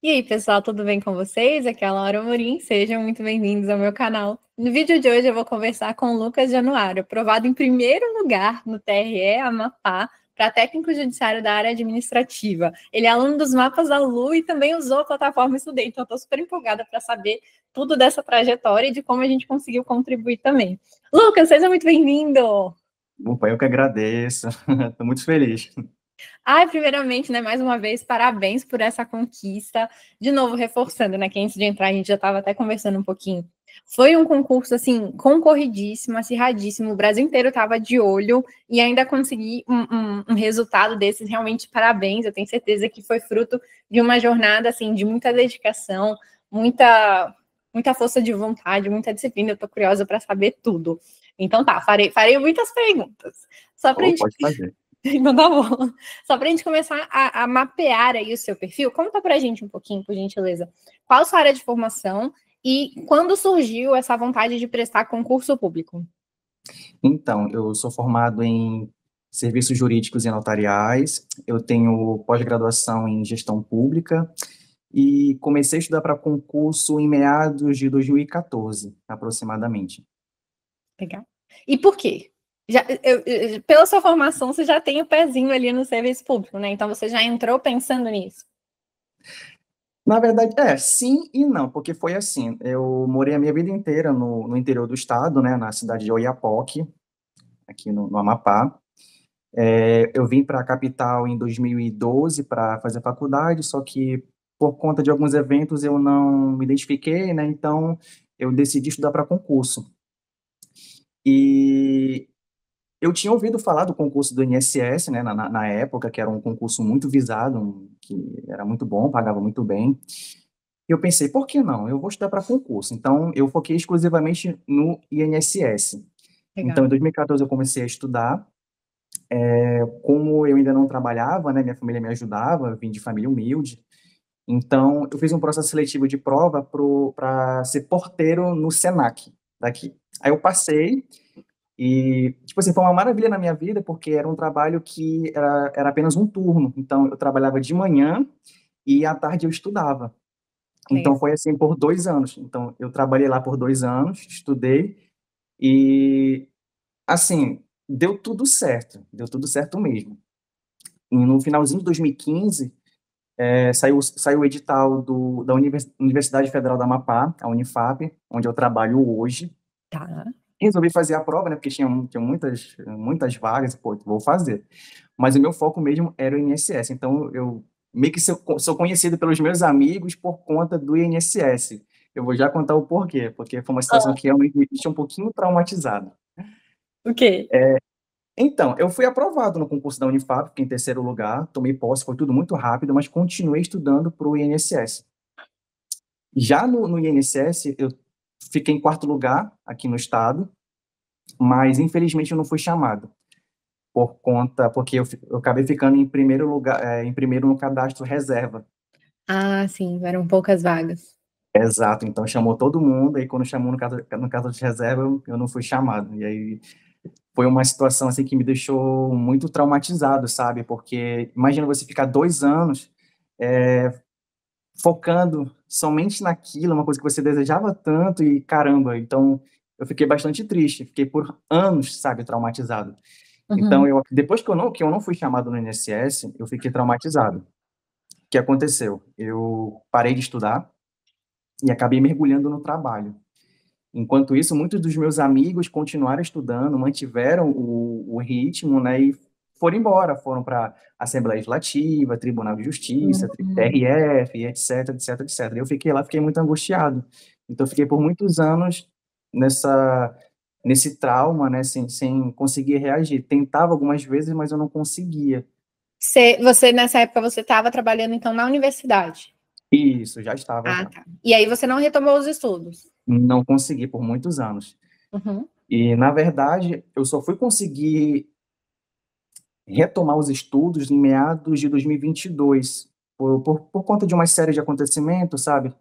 E aí, pessoal, tudo bem com vocês? Aqui é a Laura Morim, sejam muito bem-vindos ao meu canal. No vídeo de hoje eu vou conversar com o Lucas Januário, aprovado em primeiro lugar no TRE Amapá para técnico judiciário da área administrativa. Ele é aluno dos mapas da Lu e também usou a plataforma Estudei, então eu estou super empolgada para saber tudo dessa trajetória e de como a gente conseguiu contribuir também. Lucas, seja muito bem-vindo! Opa, eu que agradeço. Estou muito feliz. Ai, primeiramente, né, mais uma vez, parabéns por essa conquista. De novo, reforçando, né, que antes de entrar a gente já estava até conversando um pouquinho. Foi um concurso, assim, concorridíssimo, acirradíssimo. O Brasil inteiro estava de olho e ainda consegui um resultado desses. Realmente, parabéns. Eu tenho certeza que foi fruto de uma jornada, assim, de muita dedicação, muita força de vontade, muita disciplina. Eu estou curiosa para saber tudo. Então tá, farei muitas perguntas. Só para a Ou gente pode fazer. então tá bom. Só para a gente começar a mapear aí o seu perfil, conta para a gente um pouquinho, por gentileza. Qual a sua área de formação e quando surgiu essa vontade de prestar concurso público? Então, eu sou formado em serviços jurídicos e notariais, eu tenho pós-graduação em gestão pública e comecei a estudar para concurso em meados de 2014, aproximadamente. Legal. E por quê? Pela sua formação, você já tem o pezinho ali no serviço público, né? Então você já entrou pensando nisso. Na verdade, sim e não, porque foi assim, eu morei a minha vida inteira no interior do estado, né, na cidade de Oiapoque, aqui no Amapá. Eu vim para a capital em 2012 para fazer faculdade, só que por conta de alguns eventos eu não me identifiquei, né? Então eu decidi estudar para concurso. E eu tinha ouvido falar do concurso do INSS, né, na época, que era um concurso muito visado, que era muito bom, pagava muito bem. E eu pensei, por que não? Eu vou estudar para concurso. Então eu foquei exclusivamente no INSS. Então em Legal. 2014 eu comecei a estudar. Como eu ainda não trabalhava, né, minha família me ajudava, eu vim de família humilde, então eu fiz um processo seletivo de prova para ser porteiro no Senac daqui. Aí eu passei e, tipo assim, foi uma maravilha na minha vida, porque era um trabalho que era apenas um turno, então eu trabalhava de manhã e à tarde eu estudava. Então Legal. foi assim por 2 anos. Então eu trabalhei lá por 2 anos, estudei e, assim, deu tudo certo mesmo. E no finalzinho de 2015, saiu o edital da Universidade Federal do Amapá, a Unifap, onde eu trabalho hoje. Tá. Resolvi fazer a prova, né, porque tinha muitas vagas, pô, vou fazer. Mas o meu foco mesmo era o INSS. Então, eu meio que sou conhecido pelos meus amigos por conta do INSS. Eu vou já contar o porquê, porque foi uma situação que realmente me deixou um pouquinho traumatizado. O quê? Então, eu fui aprovado no concurso da Unifap, fiquei em terceiro lugar, tomei posse, foi tudo muito rápido, mas continuei estudando para o INSS. Já no INSS, eu fiquei em quarto lugar aqui no estado, mas infelizmente eu não fui chamado, porque eu acabei ficando em primeiro lugar, em primeiro no cadastro reserva. Ah, sim, eram poucas vagas. Exato, então chamou todo mundo, aí quando chamou no cadastro de reserva, eu não fui chamado. E aí foi uma situação assim que me deixou muito traumatizado, sabe? Porque imagina você ficar 2 anos focando somente naquilo, uma coisa que você desejava tanto e caramba, então eu fiquei bastante triste, fiquei por anos, sabe, traumatizado. Então Uhum. depois que eu não fui chamado no INSS, eu fiquei traumatizado. O que aconteceu? Eu parei de estudar e acabei mergulhando no trabalho. Enquanto isso, muitos dos meus amigos continuaram estudando, mantiveram o ritmo, né, e foram embora, foram para Assembleia Legislativa, Tribunal de Justiça, Uhum. TRF, etc, etc, etc. Eu fiquei lá, fiquei muito angustiado. Então, eu fiquei por muitos anos nesse trauma, né, sem conseguir reagir. Tentava algumas vezes, mas eu não conseguia. Nessa época, você estava trabalhando, então, na universidade? Isso, já estava Ah, já. tá. E aí você não retomou os estudos? Não consegui por muitos anos. Uhum. E, na verdade, eu só fui conseguir retomar os estudos em meados de 2022, por conta de uma série de acontecimentos, sabe?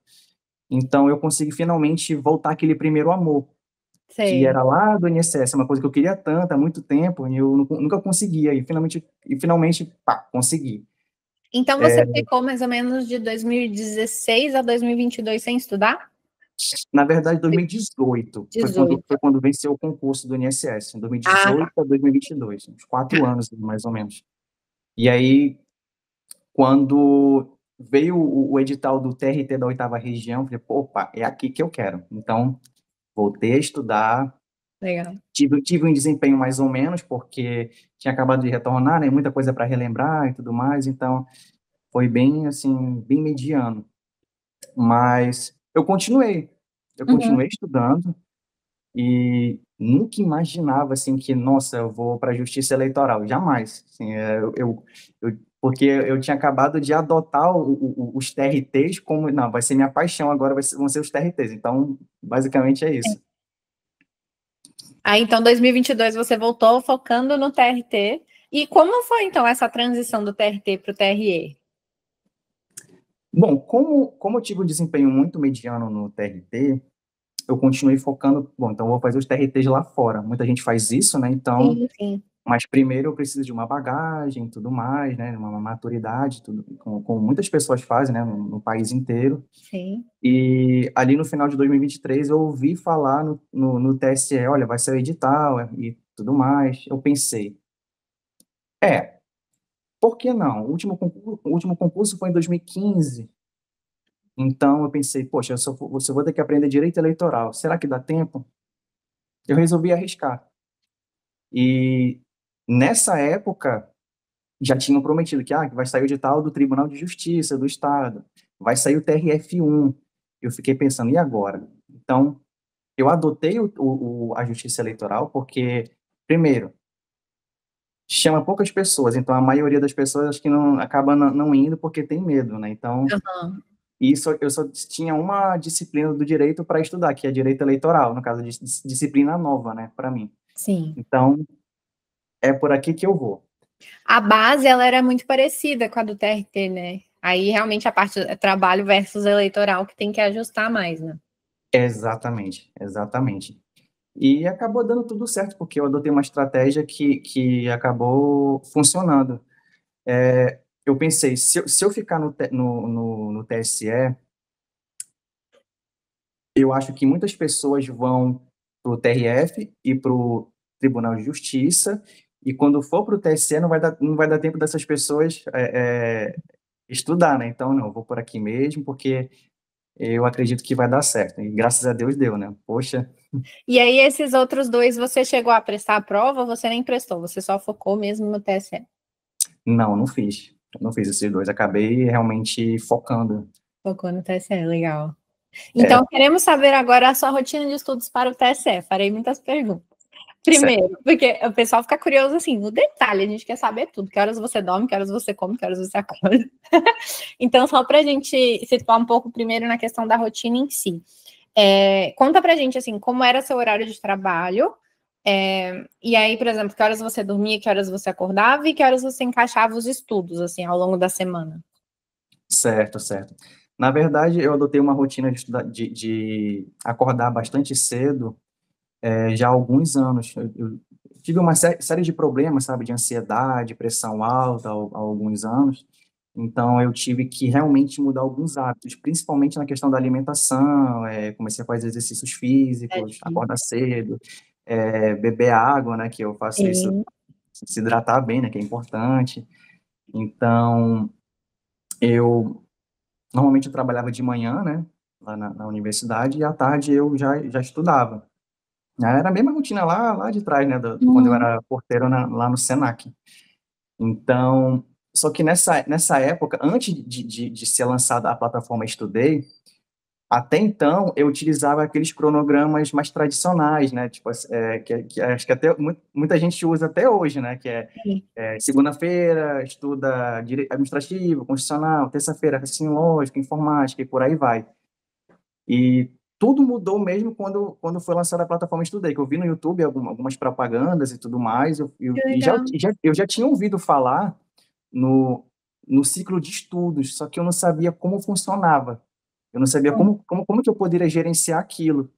Então eu consegui finalmente voltar àquele primeiro amor, que Sei. era lá do INSS, uma coisa que eu queria tanto há muito tempo, e eu nunca conseguia, e finalmente, pá, consegui. Então você ficou mais ou menos de 2016 a 2022 sem estudar? Na verdade, 2018 foi 18. quando venceu o concurso do INSS, em Ah, tá. 2018 a 2022, uns 4 anos, mais ou menos. E aí, quando veio o edital do TRT da oitava região, eu falei, pô, opa, é aqui que eu quero. Então, voltei a estudar, Legal. tive um desempenho mais ou menos, porque tinha acabado de retornar, né, muita coisa para relembrar e tudo mais, então foi bem, assim, bem mediano. Mas eu Uhum. continuei estudando, e nunca imaginava, assim, que, nossa, eu vou para a justiça eleitoral, jamais. Assim, porque eu tinha acabado de adotar os TRTs como, não, vai ser minha paixão agora, vão ser os TRTs. Então, basicamente é isso. Aí, então, 2022 você voltou focando no TRT. E como foi, então, essa transição do TRT para o TRE? Bom, como eu tive um desempenho muito mediano no TRT, eu continuei focando, bom, então eu vou fazer os TRTs lá fora. Muita gente faz isso, né? Então, Sim, sim, mas primeiro eu preciso de uma bagagem e tudo mais, né? Uma maturidade, tudo, como muitas pessoas fazem, né? No país inteiro. sim. E ali no final de 2023 eu ouvi falar no TSE, olha, vai ser o edital e tudo mais. Eu pensei, é, por que não? O último concurso foi em 2015. Então eu pensei, poxa, eu só vou ter que aprender direito eleitoral. Será que dá tempo? Eu resolvi arriscar. E nessa época já tinham prometido que vai sair o edital do Tribunal de Justiça do Estado, vai sair o TRF1. Eu fiquei pensando, e agora? Então, eu adotei a Justiça Eleitoral porque, primeiro, chama poucas pessoas, então a maioria das pessoas acho que não acaba não indo porque tem medo, né? Então, Aham, isso eu só tinha uma disciplina do direito para estudar, que é direito eleitoral, no caso de disciplina nova, né, para mim. sim. Então, é por aqui que eu vou. A base, ela era muito parecida com a do TRT, né? Aí, realmente, a parte é trabalho versus eleitoral que tem que ajustar mais, né? Exatamente, exatamente. E acabou dando tudo certo, porque eu adotei uma estratégia que acabou funcionando. Eu pensei, se eu ficar no TSE, eu acho que muitas pessoas vão para o TRF e para o Tribunal de Justiça, e quando for para o TSE não vai dar tempo dessas pessoas estudar, né? Então, não, eu vou por aqui mesmo, porque eu acredito que vai dar certo. E graças a Deus deu, né? Poxa, E aí, esses outros dois, você chegou a prestar a prova ou você nem prestou? Você só focou mesmo no TSE? não, não fiz. Não fiz esses dois. Acabei realmente focando. Focou no TSE, legal. É, Então, queremos saber agora a sua rotina de estudos para o TSE. Farei muitas perguntas. certo. Primeiro, porque o pessoal fica curioso assim, no detalhe, a gente quer saber tudo. Que horas você dorme, que horas você come, que horas você acorda. Então, só para a gente situar um pouco primeiro na questão da rotina em si. Conta pra gente, assim, como era seu horário de trabalho, e aí, por exemplo, que horas você dormia, que horas você acordava e que horas você encaixava os estudos, assim, ao longo da semana. Certo, certo. Na verdade, eu adotei uma rotina de acordar bastante cedo, já há alguns anos. Eu tive uma série de problemas, sabe, de ansiedade, pressão alta há alguns anos. Então, eu tive que realmente mudar alguns hábitos, principalmente na questão da alimentação. Comecei a fazer exercícios É físicos, difícil. acordar cedo, beber água, né, que eu faço isso, Sim. se hidratar bem, né, que é importante. Então, eu normalmente eu trabalhava de manhã, né, lá na universidade, e à tarde eu já estudava. Era a mesma rotina lá de trás, né, quando eu Uhum. era porteiro lá no Senac. Então, só que nessa época, antes de ser lançada a plataforma Estudei, até então eu utilizava aqueles cronogramas mais tradicionais, né, tipo, que acho que até muita gente usa até hoje, né, que Sim. segunda-feira estuda direito administrativo, constitucional, terça-feira raciocínio lógico, informática e por aí vai. E tudo mudou mesmo quando foi lançada a plataforma Estudei, que eu vi no YouTube algumas propagandas e tudo mais, Que e já, legal. eu já tinha ouvido falar no, no ciclo de estudos, só que eu não sabia como funcionava. Eu não sabia como que eu poderia gerenciar aquilo.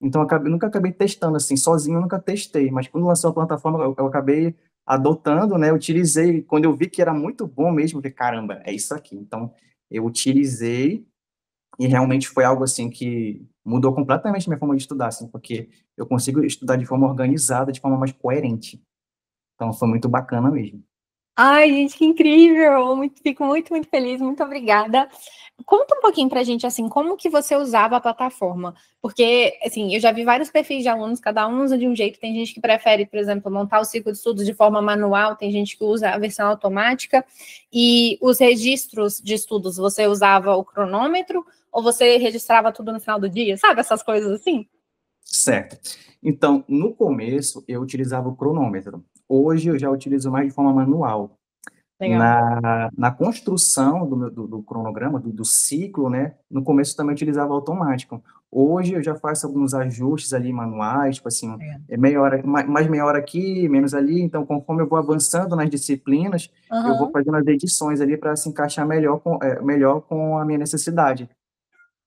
Então, nunca acabei testando, assim, sozinho eu nunca testei, mas quando lançou a plataforma, eu acabei adotando, né? Utilizei, quando eu vi que era muito bom mesmo, eu falei, caramba, é isso aqui. Então, eu utilizei e realmente foi algo assim que mudou completamente minha forma de estudar, assim, porque eu consigo estudar de forma organizada, de forma mais coerente. Então, foi muito bacana mesmo. Ai, gente, que incrível! Fico muito, muito feliz, muito obrigada. Conta um pouquinho pra gente, assim, como que você usava a plataforma? Porque, assim, eu já vi vários perfis de alunos, cada um usa de um jeito. Tem gente que prefere, por exemplo, montar o ciclo de estudos de forma manual, tem gente que usa a versão automática. E os registros de estudos, você usava o cronômetro ou você registrava tudo no final do dia? Sabe, essas coisas assim? Certo. Então, no começo, eu utilizava o cronômetro. Hoje, eu já utilizo mais de forma manual. Legal. Na construção do cronograma, do ciclo, né? No começo também eu utilizava automático. Hoje eu já faço alguns ajustes ali manuais, tipo assim, é meia hora, mais meia hora aqui, menos ali. Então, conforme eu vou avançando nas disciplinas, eu vou Aham. fazendo as edições ali para se encaixar melhor com a minha necessidade.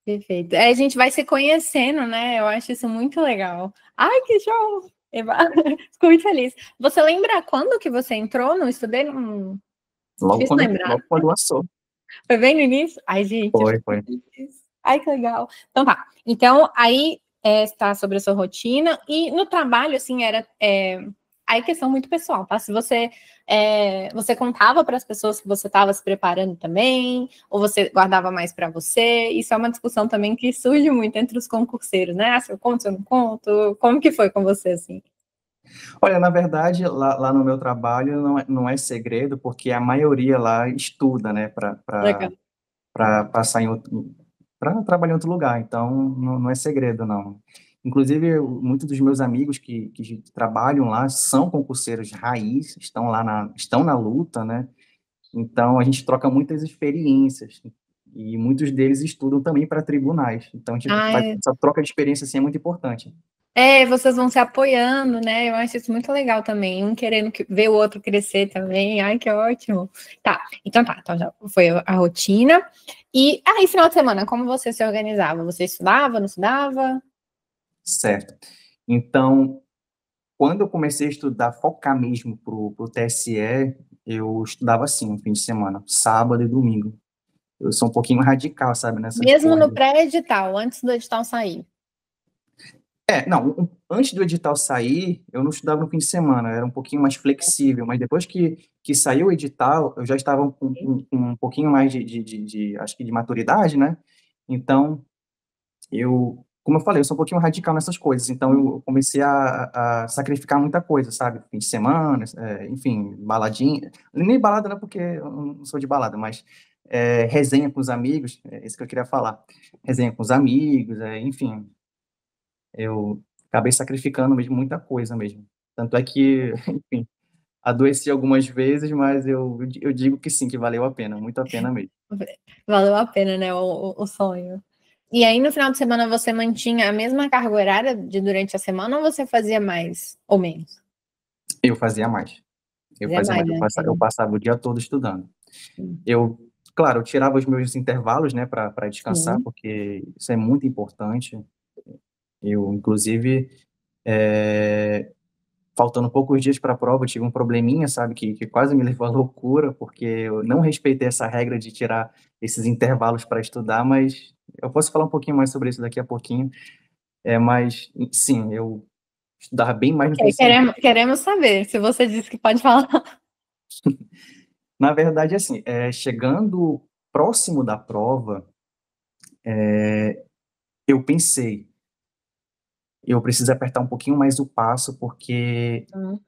Perfeito. É, a gente vai se conhecendo, né? Eu acho isso muito legal. Ai, que show! Eva, fico muito feliz. Você lembra quando que você entrou no Estudei? Difícil lembrar. Logo quando lançou. Foi bem no início? Ai, gente, eu Foi, fico foi. muito feliz. Ai, que legal. Então tá. Então, aí está sobre a sua rotina. E no trabalho, assim, aí questão muito pessoal, tá? Se você contava para as pessoas que você estava se preparando também, ou você guardava mais para você, isso é uma discussão também que surge muito entre os concurseiros, né? Ah, se eu conto, se eu não conto, como que foi com você, assim? Olha, na verdade, lá no meu trabalho não é segredo, porque a maioria lá estuda, né, Legal. para passar para trabalhar em outro lugar, então não é segredo, não. Inclusive, muitos dos meus amigos que trabalham lá são concurseiros raiz, estão na luta, né? Então a gente troca muitas experiências e muitos deles estudam também para tribunais. Então a gente faz Ai, essa troca de experiência assim é muito importante. vocês vão se apoiando, né? Eu acho isso muito legal também. Um querendo ver o outro crescer também. Ai, que ótimo. Tá, então já foi a rotina. E aí, final de semana, como você se organizava? Você estudava, não estudava? Certo. Então, quando eu comecei a estudar, focar mesmo pro TSE, eu estudava assim, no fim de semana, sábado e domingo. Eu sou um pouquinho radical, sabe, nessas Mesmo no coisas. pré-edital, antes do edital sair. Não, antes do edital sair, eu não estudava no fim de semana, era um pouquinho mais flexível, mas depois que saiu o edital, eu já estava com um pouquinho mais acho que de maturidade, né? Então, como eu falei, eu sou um pouquinho radical nessas coisas, então eu comecei a sacrificar muita coisa, sabe? Fim de semana, enfim, baladinha. Nem balada, não, porque eu não sou de balada, mas resenha com os amigos, é isso que eu queria falar. Resenha com os amigos, enfim, eu acabei sacrificando mesmo muita coisa mesmo. Tanto é que, enfim, adoeci algumas vezes, mas eu digo que sim, que valeu a pena, muito a pena mesmo. Valeu a pena, né? O sonho. E aí, no final de semana, você mantinha a mesma carga horária de durante a semana ou você fazia mais ou menos? Eu fazia mais. Eu Fazia fazia mais, mais, né? eu passava o dia todo estudando. Eu, claro, eu tirava os meus intervalos, né, para descansar, Sim. porque isso é muito importante. Eu, inclusive, faltando poucos dias para a prova, eu tive um probleminha, sabe, que quase me levou à loucura, porque eu não respeitei essa regra de tirar esses intervalos para estudar, mas eu posso falar um pouquinho mais sobre isso daqui a pouquinho. Mas, sim, eu estudava bem mais no fim Ok, de semana. queremos saber. Se você disse que pode falar. Na verdade, assim, chegando próximo da prova, eu pensei, eu preciso apertar um pouquinho mais o passo, porque Hum,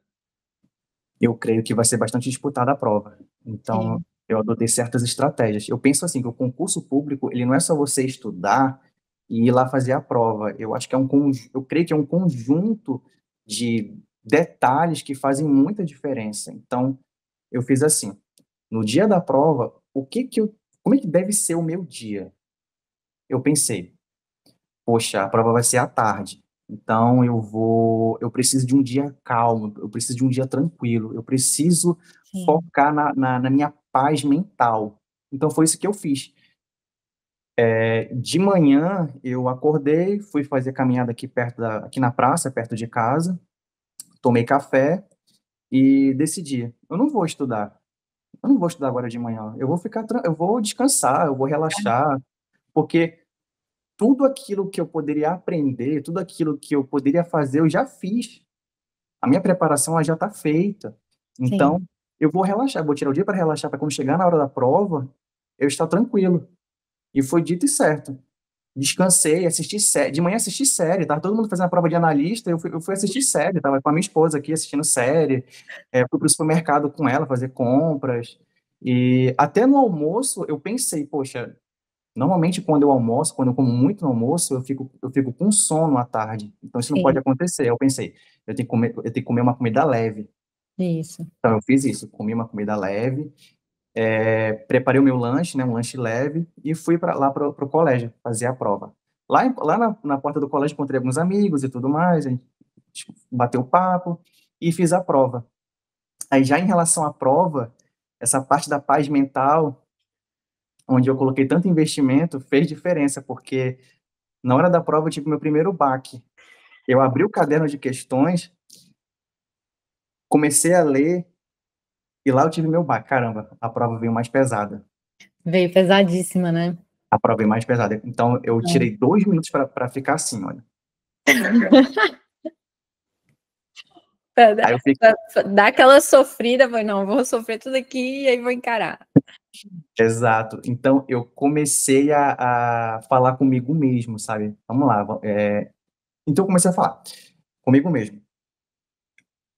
eu creio que vai ser bastante disputada a prova. Então, sim, eu adotei certas estratégias. Eu penso assim, que o concurso público, ele não é só você estudar e ir lá fazer a prova. Eu acho que eu creio que é um conjunto de detalhes que fazem muita diferença. Então, eu fiz assim, no dia da prova, como é que deve ser o meu dia? Eu pensei, poxa, a prova vai ser à tarde. Então eu preciso de um dia calmo, eu preciso de um dia tranquilo, eu preciso sim. focar na minha paz mental. Então foi isso que eu fiz. De manhã eu acordei, fui fazer caminhada aqui na praça, perto de casa, tomei café e decidi, eu não vou estudar. Eu não vou estudar agora de manhã. Eu vou descansar, eu vou relaxar, porque tudo aquilo que eu poderia aprender, tudo aquilo que eu poderia fazer, eu já fiz. A minha preparação ela já está feita. Então, Sim, eu vou relaxar, vou tirar o dia para relaxar, para quando chegar na hora da prova, eu estar tranquilo. E foi dito e certo. Descansei, assisti série. De manhã assisti série, tava todo mundo fazendo a prova de analista, eu fui assistir série, tava com a minha esposa aqui assistindo série, fui pro supermercado com ela fazer compras. E até no almoço eu pensei, poxa, normalmente quando eu almoço, quando eu como muito no almoço, eu fico com sono à tarde. Então isso não pode sim, acontecer. Eu pensei, eu tenho que comer uma comida leve. isso. Então eu fiz isso, comi uma comida leve, preparei o meu lanche, né, um lanche leve, e fui para lá para o colégio fazer a prova. Lá na porta do colégio encontrei alguns amigos e tudo mais, a gente bateu papo e fiz a prova. Aí já em relação à prova, essa parte da paz mental, onde eu coloquei tanto investimento, fez diferença, porque na hora da prova eu tive meu primeiro baque. Eu abri o caderno de questões, comecei a ler, e lá eu tive meu baque. Caramba, a prova veio mais pesada. Veio pesadíssima, né? A prova veio mais pesada. Então eu É. tirei 2 minutos para ficar assim, olha. Aí eu fiquei, Dá aquela sofrida, foi, não, vou sofrer tudo aqui e aí vou encarar. exato. Então eu comecei a falar comigo mesmo, sabe? Vamos lá. Então eu comecei a falar comigo mesmo.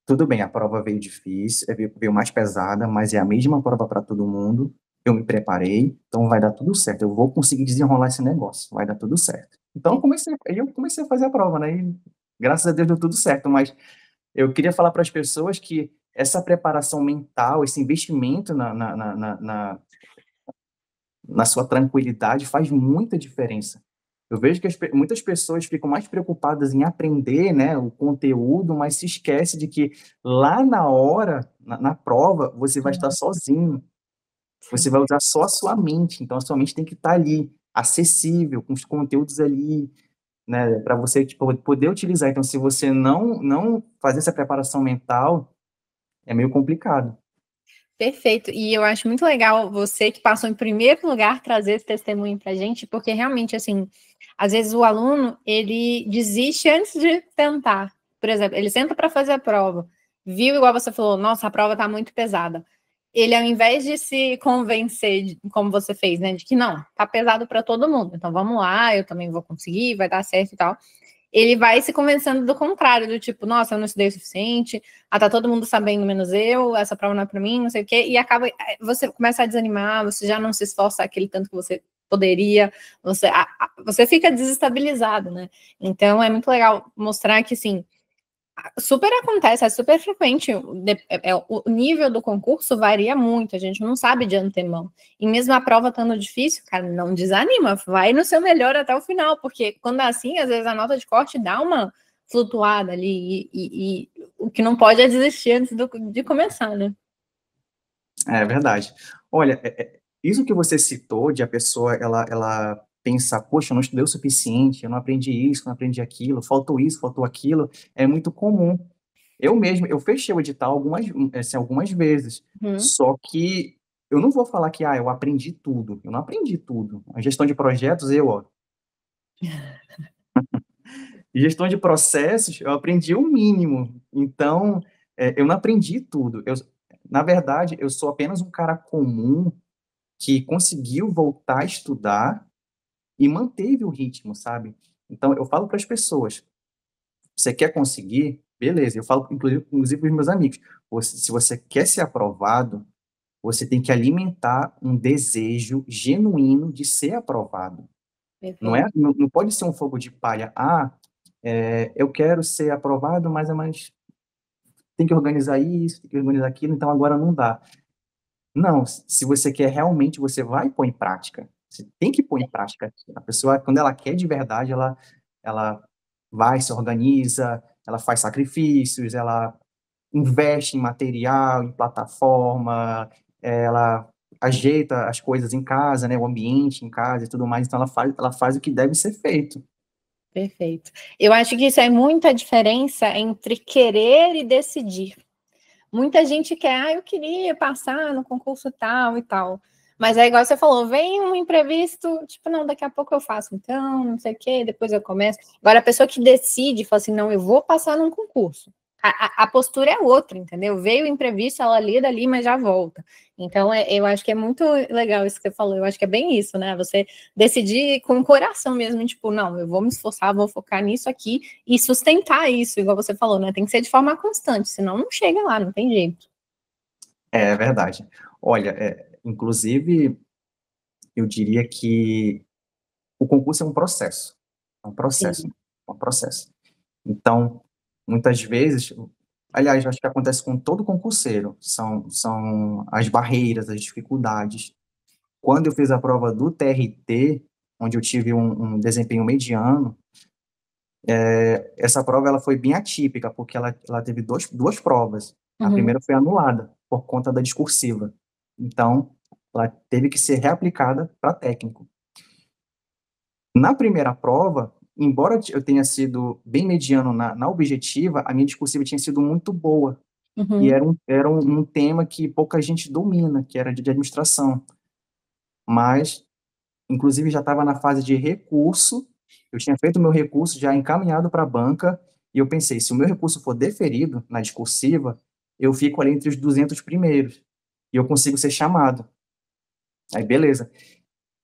Tudo bem, a prova veio difícil, veio mais pesada, mas é a mesma prova para todo mundo. Eu me preparei, então vai dar tudo certo. Eu vou conseguir desenrolar esse negócio, vai dar tudo certo. Então eu comecei a fazer a prova, né? E graças a Deus deu tudo certo, mas eu queria falar para as pessoas que essa preparação mental, esse investimento na sua tranquilidade faz muita diferença. Eu vejo que muitas pessoas ficam mais preocupadas em aprender, né, o conteúdo, mas se esquece de que lá na hora, na prova, você vai estar sozinho. Você Sim. vai usar só a sua mente. Então, a sua mente tem que estar ali, acessível, com os conteúdos ali, né, para você tipo, poder utilizar. Então, se você não fazer essa preparação mental, é meio complicado. Perfeito. E eu acho muito legal você que passou em primeiro lugar trazer esse testemunho para a gente, porque realmente, assim, às vezes o aluno, ele desiste antes de tentar. Por exemplo, ele senta para fazer a prova, viu, igual você falou, nossa, a prova está muito pesada. Ele, ao invés de se convencer, como você fez, né, de que não, tá pesado para todo mundo, então vamos lá, eu também vou conseguir, vai dar certo e tal, ele vai se convencendo do contrário, do tipo, nossa, eu não estudei o suficiente, tá todo mundo sabendo menos eu, essa prova não é para mim, não sei o quê, e acaba, você começa a desanimar, você já não se esforça aquele tanto que você poderia, você fica desestabilizado, né? Então é muito legal mostrar que, assim, super acontece, é super frequente. O nível do concurso varia muito, a gente não sabe de antemão. E mesmo a prova estando difícil, cara, não desanima, vai no seu melhor até o final, porque quando é assim, às vezes a nota de corte dá uma flutuada ali, e o que não pode é desistir antes de começar, né? É verdade. Olha, isso que você citou de a pessoa ela pensar, poxa, eu não estudei o suficiente, eu não aprendi isso, não aprendi aquilo, faltou isso, faltou aquilo, é muito comum. Eu mesmo, eu fechei o edital algumas vezes, Uhum. só que eu não vou falar que, eu aprendi tudo. Eu não aprendi tudo. A gestão de projetos, gestão de processos, eu aprendi o mínimo. Então, eu não aprendi tudo. Na verdade, eu sou apenas um cara comum que conseguiu voltar a estudar e manteve o ritmo, sabe? Então, eu falo para as pessoas, você quer conseguir? Beleza. Eu falo, inclusive para os meus amigos, se você quer ser aprovado, você tem que alimentar um desejo genuíno de ser aprovado. Perfeito. Não pode ser um fogo de palha. Eu quero ser aprovado, mas tem que organizar isso, tem que organizar aquilo, então agora não dá. Não, se você quer realmente, você vai pôr em prática. Você tem que pôr em prática. A pessoa, quando ela quer de verdade, ela vai, se organiza, ela faz sacrifícios, ela investe em material, em plataforma, ela ajeita as coisas em casa, né, o ambiente em casa e tudo mais, então ela faz o que deve ser feito. Perfeito. Eu acho que isso é muita diferença entre querer e decidir. muita gente quer, eu queria passar no concurso tal e tal. Mas é igual você falou, vem um imprevisto, tipo, não, daqui a pouco eu faço então, não sei o quê, depois eu começo. Agora, a pessoa que decide, fala assim, não, eu vou passar num concurso. A postura é outra, entendeu? Veio o imprevisto, ela lida ali, mas já volta. Então, eu acho que é muito legal isso que você falou. Eu acho que é bem isso, né? Você decidir com o coração mesmo, tipo, não, eu vou me esforçar, vou focar nisso aqui e sustentar isso, igual você falou, né? Tem que ser de forma constante, senão não chega lá, não tem jeito. É verdade. Olha, inclusive, eu diria que o concurso é um processo. É um processo, Sim. é um processo. Então, muitas vezes, aliás, acho que acontece com todo concurseiro, são as barreiras, as dificuldades. Quando eu fiz a prova do TRT, onde eu tive um desempenho mediano, essa prova ela foi bem atípica, porque ela teve duas provas. A Uhum, primeira foi anulada por conta da discursiva. Então, ela teve que ser reaplicada para técnico. Na primeira prova, embora eu tenha sido bem mediano na objetiva, a minha discursiva tinha sido muito boa. E uhum. era um tema que pouca gente domina, que era de administração. Mas, inclusive, já estava na fase de recurso, eu tinha feito o meu recurso já encaminhado para a banca, e eu pensei, se o meu recurso for deferido na discursiva, eu fico ali entre os 200 primeiros, e eu consigo ser chamado. Aí, beleza.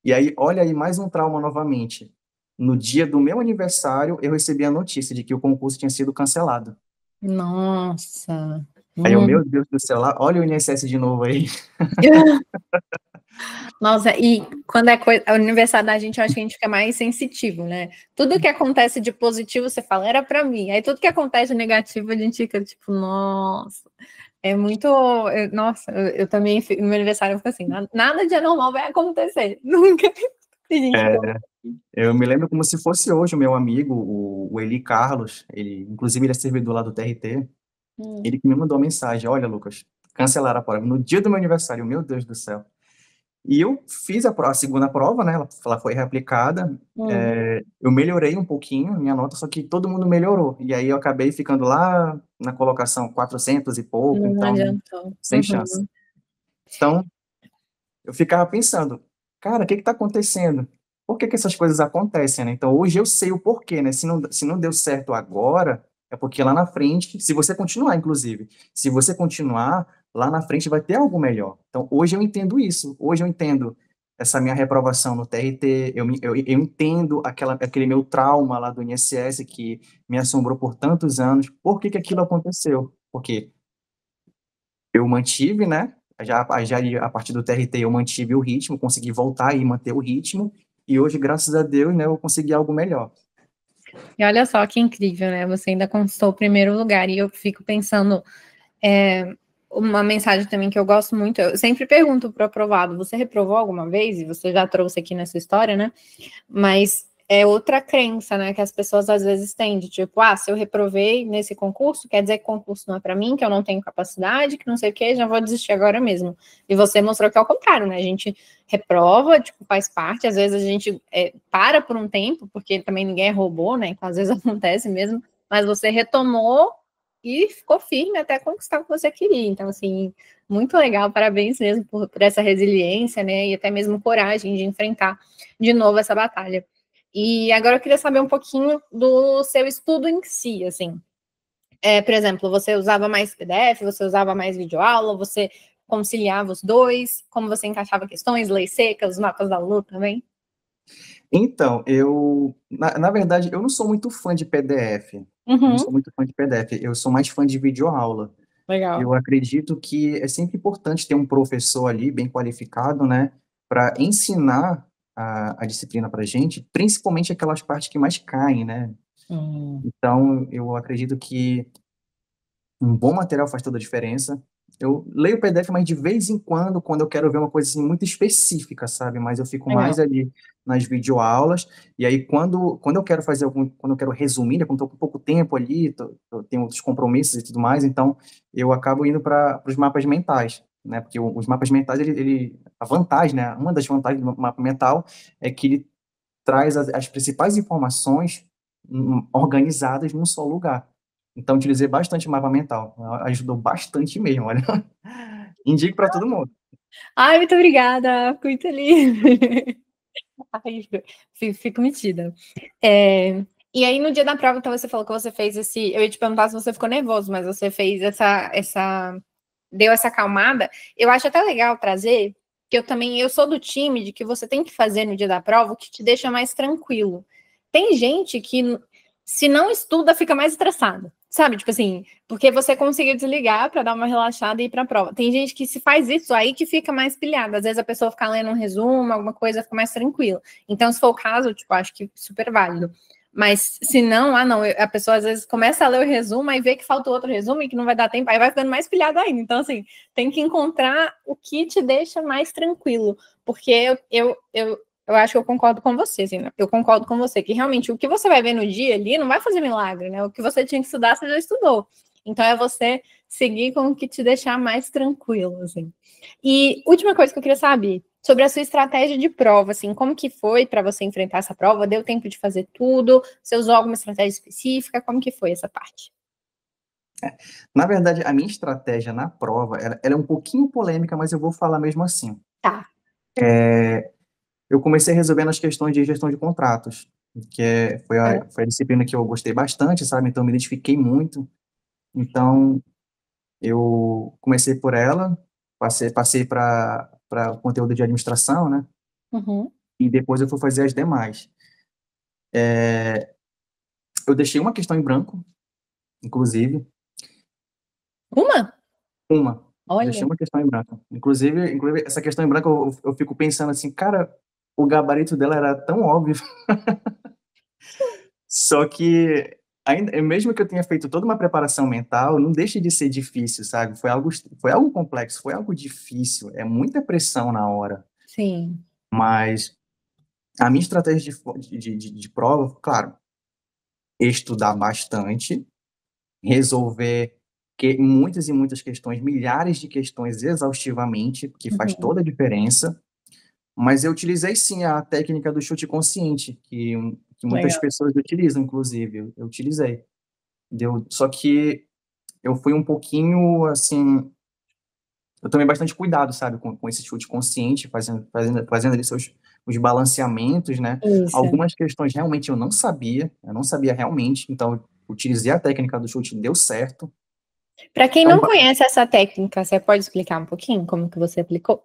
E aí, olha aí, mais um trauma novamente. No dia do meu aniversário, eu recebi a notícia de que o concurso tinha sido cancelado. Nossa. Aí eu, meu Deus do céu, olha o INSS de novo aí. Nossa, e quando é coisa, a aniversário da gente, eu acho que a gente fica mais sensitivo, né? Tudo que acontece de positivo, você fala, era pra mim. Aí tudo que acontece de negativo, a gente fica tipo, nossa. É muito. Nossa, eu também, no meu aniversário, eu fico assim, nada de anormal vai acontecer. Nunca. A gente fica. Eu me lembro como se fosse hoje o meu amigo, o Eli Carlos, inclusive ele é servidor lá do TRT, Hum, ele que me mandou uma mensagem, olha, Lucas, cancelaram a prova no dia do meu aniversário, meu Deus do céu. E eu fiz a segunda prova, né, ela foi reaplicada, hum, eu melhorei um pouquinho minha nota, só que todo mundo melhorou, e aí eu acabei ficando lá na colocação 400 e pouco, não então, adiantou. sem chance. Uhum. Então, eu ficava pensando, cara, o que está acontecendo? Por que essas coisas acontecem, né? Então, hoje eu sei o porquê, né? Se não deu certo agora, é porque lá na frente, se você continuar, inclusive, se você continuar, lá na frente vai ter algo melhor. Então, hoje eu entendo isso. Hoje eu entendo essa minha reprovação no TRT, eu entendo aquele meu trauma lá do INSS que me assombrou por tantos anos. Por que aquilo aconteceu? Porque eu mantive, né? Já a partir do TRT eu mantive o ritmo, consegui voltar e manter o ritmo, e hoje, graças a Deus, né, eu consegui algo melhor. E olha só que incrível, né? Você ainda conquistou o primeiro lugar. E eu fico pensando, uma mensagem também que eu gosto muito, eu sempre pergunto para o aprovado, você reprovou alguma vez? E você já trouxe aqui nessa história, né? Mas é outra crença, né, que as pessoas às vezes têm, de tipo, se eu reprovei nesse concurso, quer dizer que o concurso não é para mim, que eu não tenho capacidade, que não sei o quê, já vou desistir agora mesmo. E você mostrou que é o contrário, né? A gente reprova, tipo, faz parte, às vezes a gente para por um tempo, porque também ninguém é robô, né? Então às vezes acontece mesmo, mas você retomou e ficou firme até conquistar o que você queria. Então, assim, muito legal, parabéns mesmo por essa resiliência, né? E até mesmo coragem de enfrentar de novo essa batalha. E agora eu queria saber um pouquinho do seu estudo em si, assim. Por exemplo, você usava mais PDF, você usava mais videoaula, você conciliava os dois, como você encaixava questões, leis secas, os mapas da Lu também? Então, na verdade, eu não sou muito fã de PDF. Eu não sou Uhum, muito fã de PDF, eu sou mais fã de videoaula. legal. Eu acredito que é sempre importante ter um professor ali, bem qualificado, né, para ensinar a disciplina para a gente, principalmente aquelas partes que mais caem, né? Hum, Então, eu acredito que um bom material faz toda a diferença. Eu leio o PDF, mas de vez em quando eu quero ver uma coisa assim, muito específica, sabe? Mas eu fico legal. mais ali nas videoaulas. E aí, quando eu quero quando eu quero resumir, né, quando estou com pouco tempo ali, eu tenho outros compromissos e tudo mais, então eu acabo indo para os mapas mentais, né? Porque os mapas mentais, a vantagem, né? Uma das vantagens do mapa mental é que ele traz as principais informações organizadas num só lugar. Então, utilizei bastante mapa mental. Ajudou bastante mesmo, olha. Indico para todo mundo. Ai, muito obrigada, fico muito feliz. Ai, fico metida. E aí, no dia da prova, então, você falou que você fez esse... Eu ia te perguntar se você ficou nervoso, mas você fez deu essa acalmada. Eu acho até legal trazer, que eu sou do time de que você tem que fazer no dia da prova o que te deixa mais tranquilo. Tem gente que, se não estuda, fica mais estressada. Sabe, tipo assim, porque você conseguiu desligar para dar uma relaxada e ir para a prova. Tem gente que se faz isso aí que fica mais pilhada. Às vezes a pessoa fica lendo um resumo, alguma coisa, fica mais tranquila. Então, se for o caso, tipo, acho que super válido. Mas se não, a pessoa às vezes começa a ler o resumo e vê que falta outro resumo e que não vai dar tempo, aí vai ficando mais pilhado ainda. Então, assim, tem que encontrar o que te deixa mais tranquilo. Porque eu acho que eu concordo com você, assim, né? Eu concordo com você, que realmente o que você vai ver no dia ali não vai fazer milagre, né? O que você tinha que estudar, você já estudou. Então é você seguir com o que te deixar mais tranquilo, assim. E última coisa que eu queria saber, sobre a sua estratégia de prova, assim, como que foi para você enfrentar essa prova? Deu tempo de fazer tudo? Você usou alguma estratégia específica? Como que foi essa parte? Na verdade, a minha estratégia na prova, ela é um pouquinho polêmica, mas eu vou falar mesmo assim. Tá. Eu comecei resolvendo as questões de gestão de contratos, foi a disciplina que eu gostei bastante, sabe? Então, eu me identifiquei muito. Então, eu comecei por ela, passei para o conteúdo de administração, né? Uhum. E depois eu fui fazer as demais. Eu deixei uma questão em branco, inclusive, Uma? uma. Deixei Olha. uma questão em branco. Inclusive essa questão em branco, eu fico pensando assim, cara, o gabarito dela era tão óbvio. Só que, ainda, mesmo que eu tenha feito toda uma preparação mental, não deixa de ser difícil, sabe? Foi algo complexo, foi algo difícil, é muita pressão na hora. Sim. Mas a minha estratégia de prova, claro, estudar bastante, resolver muitas e muitas questões, milhares de questões exaustivamente, que faz Uhum. toda a diferença. Mas eu utilizei sim a técnica do chute consciente, que muitas Legal. pessoas utilizam, inclusive. Eu utilizei. Só que eu fui um pouquinho, assim, eu tomei bastante cuidado, sabe, com esse chute consciente, fazendo ali os balanceamentos, né? Isso. Algumas questões realmente eu não sabia realmente, então eu utilizei a técnica do chute, deu certo. Para quem Então, não conhece essa técnica, você pode explicar um pouquinho como que você aplicou?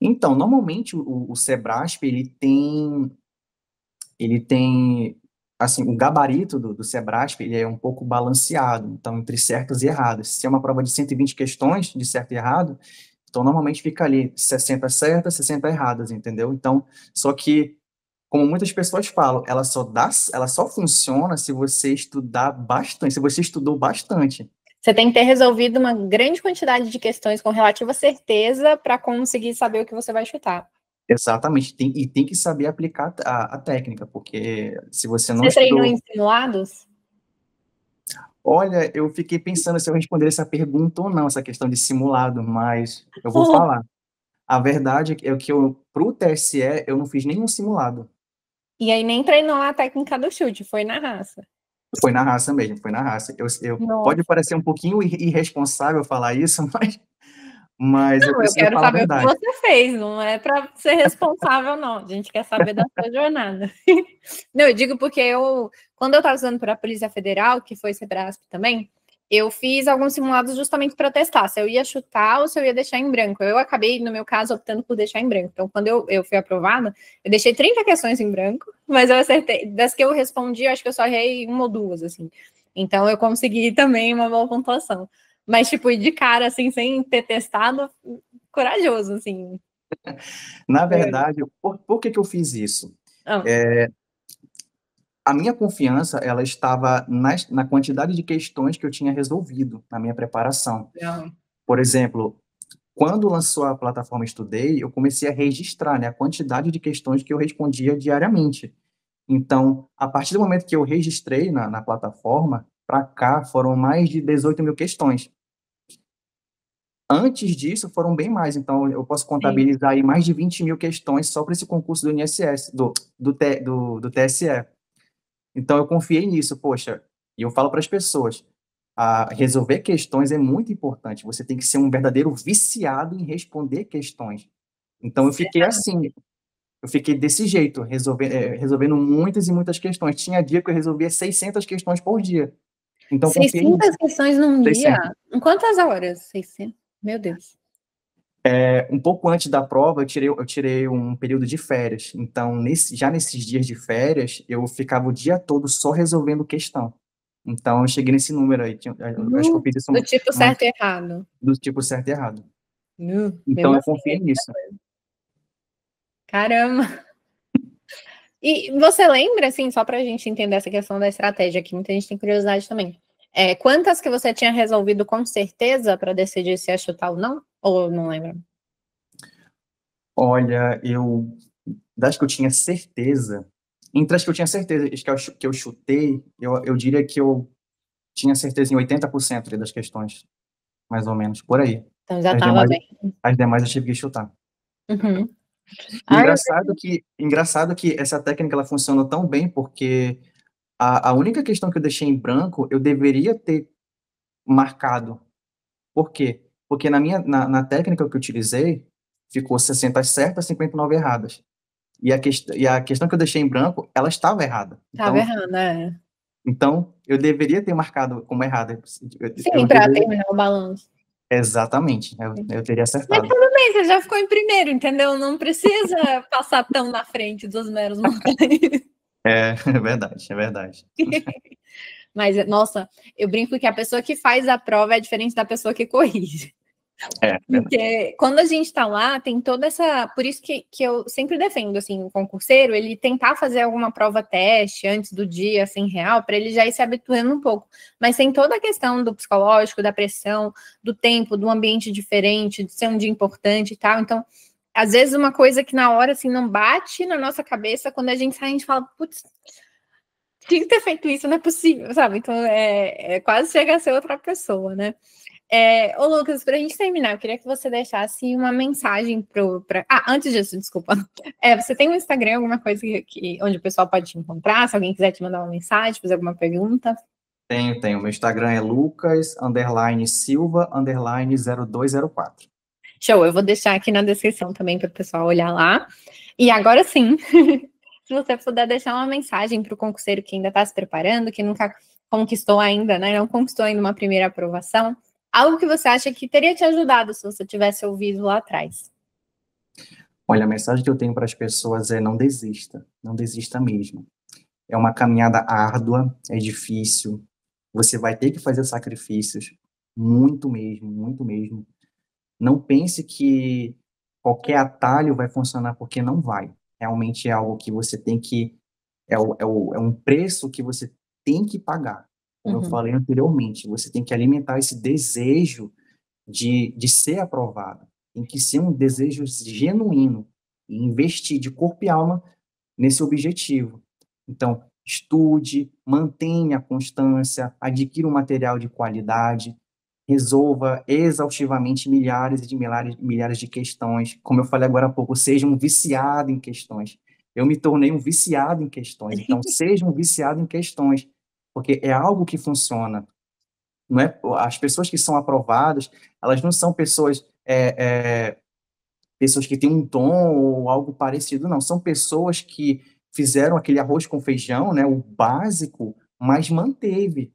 normalmente o Sebrasp, ele tem, assim, o gabarito do Sebrasp, ele é um pouco balanceado, então, entre certos e errados. Se é uma prova de 120 questões, de certo e errado, então, normalmente fica ali 60 certas, 60 erradas, entendeu? Então, só que, como muitas pessoas falam, ela só funciona se você estudar bastante, se você estudou bastante. Você tem que ter resolvido uma grande quantidade de questões com relativa certeza para conseguir saber o que você vai chutar. Exatamente, e tem que saber aplicar a técnica, porque se você não Você treinou em estudou. simulados? Olha, eu fiquei pensando se eu responder essa pergunta ou não, essa questão de simulado, mas eu vou falar. A verdade é que para o TSE, eu não fiz nenhum simulado. E aí nem treinou a técnica do chute, foi na raça. Foi na raça mesmo, foi na raça. Pode Nossa. parecer um pouquinho irresponsável falar isso, mas eu Não, eu preciso quero falar a saber o que verdade. você fez, não é para ser responsável, não. A gente quer saber da sua jornada. Não, eu digo porque quando eu estava estudando para a Polícia Federal, que foi Sebrasp também, eu fiz alguns simulados justamente para testar se eu ia chutar ou se eu ia deixar em branco. Eu acabei, no meu caso, optando por deixar em branco. Então, quando eu fui aprovada, eu deixei 30 questões em branco, mas eu acertei. Das que eu respondi, eu acho que eu só errei uma ou duas, assim. Então, eu consegui também uma boa pontuação. Mas, tipo, de cara, assim, sem ter testado, corajoso, assim. Na Legal. verdade, por que que eu fiz isso? Ah, A minha confiança, ela estava na quantidade de questões que eu tinha resolvido na minha preparação. legal. Por exemplo, quando lançou a plataforma Estudei, eu comecei a registrar, né, a quantidade de questões que eu respondia diariamente. Então, a partir do momento que eu registrei na plataforma, para cá foram mais de 18 mil questões. Antes disso, foram bem mais. Então, eu posso Sim. contabilizar aí mais de 20 mil questões só para esse concurso do INSS, do TSE. Então, eu confiei nisso. Poxa, E eu falo para as pessoas, resolver questões é muito importante. Você tem que ser um verdadeiro viciado em responder questões. Então, eu fiquei assim, eu fiquei desse jeito, resolvendo muitas e muitas questões. Tinha dia que eu resolvia 600 questões por dia. Então, confiei nisso. 600 questões num dia? 600. Em quantas horas? 600? Meu Deus. Um pouco antes da prova, eu tirei um período de férias. Então, já nesses dias de férias, eu ficava o dia todo só resolvendo questão. Então, eu cheguei nesse número aí. Eu acho que eu fiz isso Do tipo certo e errado. do tipo certo e errado. Então, Mesmo eu assim, confiei nisso. caramba. E você lembra, assim, só para a gente entender essa questão da estratégia, que muita gente tem curiosidade também. Quantas que você tinha resolvido com certeza para decidir se ia chutar ou não? Ou não lembra? Olha, das que eu tinha certeza, entre as que eu tinha certeza e as que eu chutei, eu diria que eu tinha certeza em 80% ali das questões, mais ou menos, por aí. Então já As estava demais, bem. as demais eu tive que chutar. Uhum. Ai, Engraçado que essa técnica ela funciona tão bem porque a única questão que eu deixei em branco eu deveria ter marcado. Por quê? Porque na técnica que eu utilizei, ficou 60 certas, 59 erradas. E a questão que eu deixei em branco, ela estava errada. tava Então, errando, né? então eu deveria ter marcado como errada. Eu Sim, para deveria. terminar o balanço. Exatamente, eu teria Mas acertado. tudo bem, você já ficou em primeiro, entendeu? Não precisa passar tão na frente dos meros mortais. É verdade, é verdade. Mas, nossa, eu brinco que a pessoa que faz a prova é diferente da pessoa que corrige. É verdade. Porque quando a gente está lá, tem toda essa. Por isso que eu sempre defendo assim, o concurseiro, ele tentar fazer alguma prova teste antes do dia, assim, real, para ele já ir se habituando um pouco. Mas tem toda a questão do psicológico, da pressão, do tempo, do ambiente diferente, de ser um dia importante e tal. Então, às vezes, uma coisa que na hora assim não bate na nossa cabeça, quando a gente sai, a gente fala, putz, tinha que ter feito isso, não é possível, sabe? Então, quase chega a ser outra pessoa, né? Ô Lucas, para a gente terminar, eu queria que você deixasse uma mensagem para. Antes disso, desculpa. Você tem um Instagram, alguma coisa onde o pessoal pode te encontrar? Se alguém quiser te mandar uma mensagem, fazer alguma pergunta. Tenho. Meu Instagram é lucas_silva_0204. Show, eu vou deixar aqui na descrição também para o pessoal olhar lá. E agora sim, se você puder deixar uma mensagem para o concurseiro que ainda está se preparando, que nunca conquistou ainda, né? Não conquistou ainda uma primeira aprovação. Algo que você acha que teria te ajudado se você tivesse ouvido lá atrás. Olha, a mensagem que eu tenho para as pessoas é: não desista mesmo. É uma caminhada árdua, é difícil, você vai ter que fazer sacrifícios, muito mesmo, muito mesmo. Não pense que qualquer atalho vai funcionar, porque não vai. Realmente é algo que você tem que, é um preço que você tem que pagar. Como eu Uhum. falei anteriormente, você tem que alimentar esse desejo de ser aprovado. Tem que ser um desejo genuíno e investir de corpo e alma nesse objetivo. Então, estude, mantenha a constância, adquira um material de qualidade, resolva exaustivamente milhares e milhares de questões. Como eu falei agora há pouco, seja um viciado em questões. Eu me tornei um viciado em questões, então seja um viciado em questões, porque é algo que funciona. Não é, as pessoas que são aprovadas, elas não são pessoas que têm um dom ou algo parecido, não. São pessoas que fizeram aquele arroz com feijão, né, o básico, mas manteve.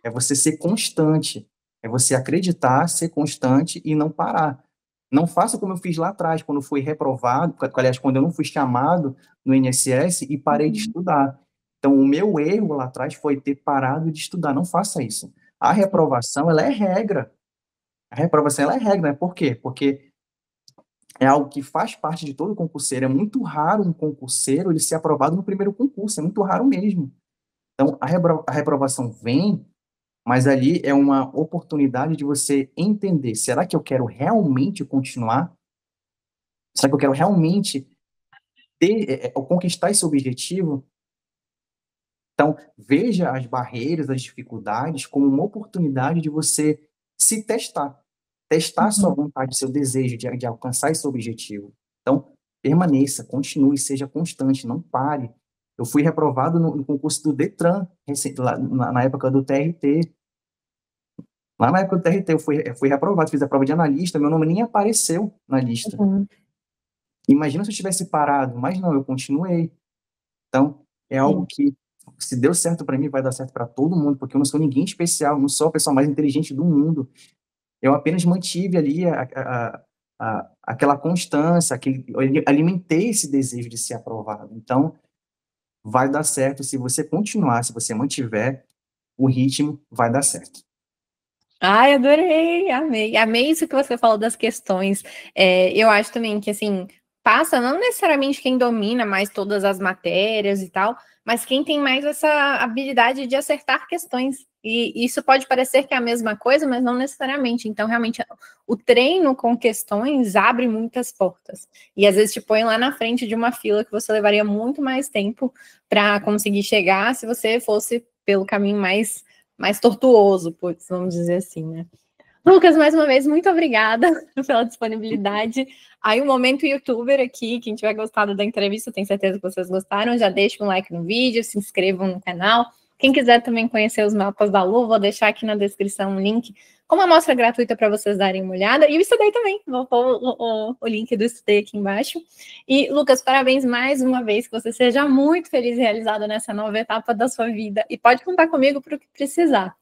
É você ser constante. É você acreditar, ser constante e não parar. Não faça como eu fiz lá atrás, quando fui reprovado, aliás, quando eu não fui chamado no INSS e parei de Uhum. estudar. Então, o meu erro lá atrás foi ter parado de estudar. Não faça isso. A reprovação, ela é regra. A reprovação, ela é regra, né? Por quê? Porque é algo que faz parte de todo concurseiro. É muito raro um concurseiro ele ser aprovado no primeiro concurso, é muito raro mesmo. Então, a reprovação vem, mas ali é uma oportunidade de você entender: será que eu quero realmente continuar? Será que eu quero realmente conquistar esse objetivo? Então, veja as barreiras, as dificuldades como uma oportunidade de você se testar. Testar a sua Uhum. vontade, seu desejo de alcançar esse objetivo. Então, permaneça, continue, seja constante, não pare. Eu fui reprovado no concurso do Detran, lá na época do TRT. Lá na época do TRT, eu fui reprovado, fiz a prova de analista, meu nome nem apareceu na lista. Uhum. Imagina se eu tivesse parado, mas não, eu continuei. Então, é algo Sim. que, se deu certo para mim, vai dar certo para todo mundo, porque eu não sou ninguém especial, não sou a pessoa mais inteligente do mundo. Eu apenas mantive ali aquela constância, eu alimentei esse desejo de ser aprovado. Então, vai dar certo se você continuar, se você mantiver o ritmo, vai dar certo. Ai, adorei, amei. Amei isso que você falou das questões. Eu acho também que, assim, passa não necessariamente quem domina mais todas as matérias e tal, mas quem tem mais essa habilidade de acertar questões. E isso pode parecer que é a mesma coisa, mas não necessariamente. Então, realmente, o treino com questões abre muitas portas. E às vezes te põe lá na frente de uma fila que você levaria muito mais tempo para conseguir chegar se você fosse pelo caminho mais tortuoso, putz, vamos dizer assim, né? Lucas, mais uma vez, muito obrigada pela disponibilidade. Aí, um momento youtuber aqui, quem tiver gostado da entrevista, tenho certeza que vocês gostaram, já deixa um like no vídeo, se inscrevam no canal. Quem quiser também conhecer os mapas da Lu, vou deixar aqui na descrição um link com uma amostra gratuita para vocês darem uma olhada. E o Estudei também, vou pôr o link do Estudei aqui embaixo. E, Lucas, parabéns mais uma vez, que você seja muito feliz e realizado nessa nova etapa da sua vida. E pode contar comigo para o que precisar.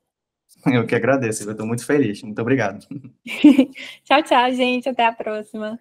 Eu que agradeço, eu estou muito feliz. Muito obrigado. Tchau, tchau, gente. Até a próxima.